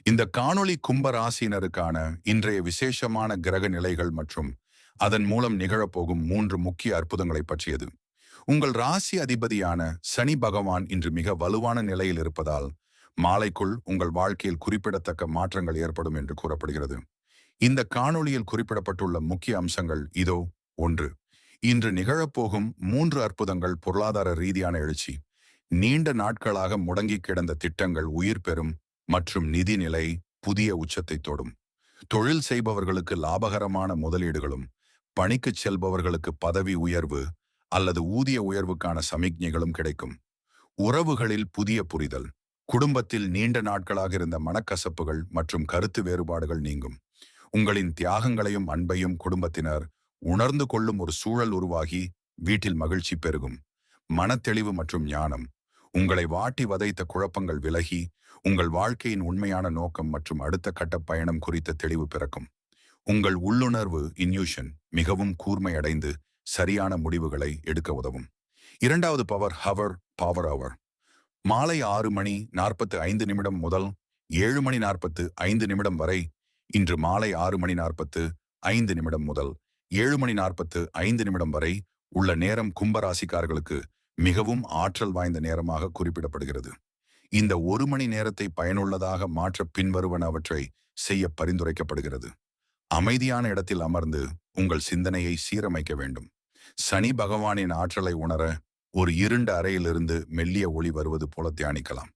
இந்த காணொளி கும்ப ராசியினருக்கான இன்றைய விசேஷமான கிரக நிலைகள் மற்றும் அதன் மூலம் நிகழப்போகும் 3 முக்கிய அற்புதங்களை பற்றியது. உங்கள் ராசி அதிபதியான சனி பகவான் இன்று மிக வலுவான நிலையில் இருப்பதால் மாலைக்குள் உங்கள் வாழ்க்கையில் குறிப்பிடத்தக்க மாற்றங்கள் ஏற்படும் என்று கூறப்படுகிறது. இந்த காணொளியில் குறிப்பிடப்பட்டுள்ள முக்கிய அம்சங்கள் இதோ. 1. இன்று நிகழப்போகும் 3 அற்புதங்கள். பொருளாதார ரீதியான எழுச்சி. நீண்ட நாட்களாக முடங்கி கிடந்த திட்டங்கள் உயிர் பெறும் மற்றும் நிதிநிலை புதிய உச்சத்தை தொடும். தொழில் செய்பவர்களுக்கு லாபகரமான முதலீடுகளும், பணிக்குச் செல்பவர்களுக்கு பதவி உயர்வு அல்லது ஊதிய உயர்வுக்கான சமிக்ஞைகளும் கிடைக்கும். உறவுகளில் புதிய புரிதல். குடும்பத்தில் நீண்ட நாட்களாக இருந்த மனக்கசப்புகள் மற்றும் கருத்து வேறுபாடுகள் நீங்கும். உங்களின் தியாகங்களையும் அன்பையும் குடும்பத்தினர் உணர்ந்து கொள்ளும் ஒரு சூழல் உருவாகி வீட்டில் மகிழ்ச்சி பெருகும். மனத்தெளிவு மற்றும் ஞானம். உங்களை வாட்டி வதைத்த குழப்பங்கள் விலகி உங்கள் வாழ்க்கையின் உண்மையான நோக்கம் மற்றும் அடுத்த கட்ட பயணம் குறித்த தெளிவு பிறக்கும். உங்கள் உள்ளுணர்வு இன்யூஷன் மிகவும் கூர்மையடைந்து சரியான முடிவுகளை எடுக்க உதவும். 2வது பவர் அவர். மாலை 6:45 முதல் 7:45 வரை. இன்று மாலை 6:45 முதல் 7:45 வரை உள்ள நேரம் கும்பராசிக்காரர்களுக்கு மிகவும் ஆற்றல் வாய்ந்த நேரமாக குறிப்பிடப்படுகிறது. இந்த 1 மணி நேரத்தை பயனுள்ளதாக மாற்ற பின்வருவனவற்றை செய்ய பரிந்துரைக்கப்படுகிறது. அமைதியான இடத்தில் அமர்ந்து உங்கள் சிந்தனையை சீரமைக்க வேண்டும். சனி பகவானின் ஆற்றலை உணர ஒரு இருண்ட அறையிலிருந்து மெல்லிய ஒளி வருவது போல தியானிக்கலாம்.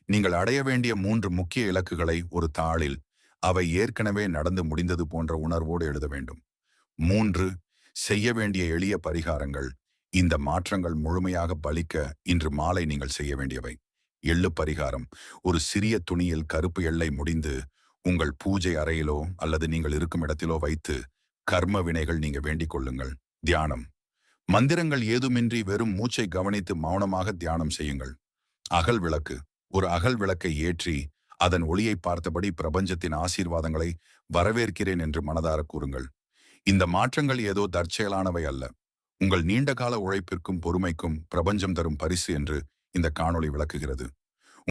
நீங்கள் அடைய வேண்டிய 3 முக்கிய இலக்குகளை ஒரு தாளில் அவை ஏற்கனவே நடந்து முடிந்தது போன்ற உணர்வோடு எழுத வேண்டும். 3. செய்ய வேண்டிய எளிய பரிகாரங்கள். இந்த மாற்றங்கள் முழுமையாக பலிக்க இன்று மாலை நீங்கள் செய்ய வேண்டியவை. எள்ளு பரிகாரம். ஒரு சிறிய துணியில் கருப்பு எள்ளை முடிந்து உங்கள் பூஜை அறையிலோ அல்லது நீங்கள் இருக்கும் இடத்திலோ வைத்து கர்ம வினைகள் நீங்க வேண்டிக் கொள்ளுங்கள். தியானம். மந்திரங்கள் ஏதுமின்றி வெறும் மூச்சை கவனித்து மௌனமாக தியானம் செய்யுங்கள். அகல் விளக்கு. ஒரு அகல் விளக்கை ஏற்றி அதன் ஒளியை பார்த்தபடி பிரபஞ்சத்தின் ஆசீர்வாதங்களை வரவேற்கிறேன் என்று மனதார கூறுங்கள். இந்த மாற்றங்கள் ஏதோ தற்செயலானவை அல்ல. உங்கள் நீண்டகால உழைப்பிற்கும் பொறுமைக்கும் பிரபஞ்சம் தரும் பரிசு என்று இந்த காணொளி விளக்குகிறது.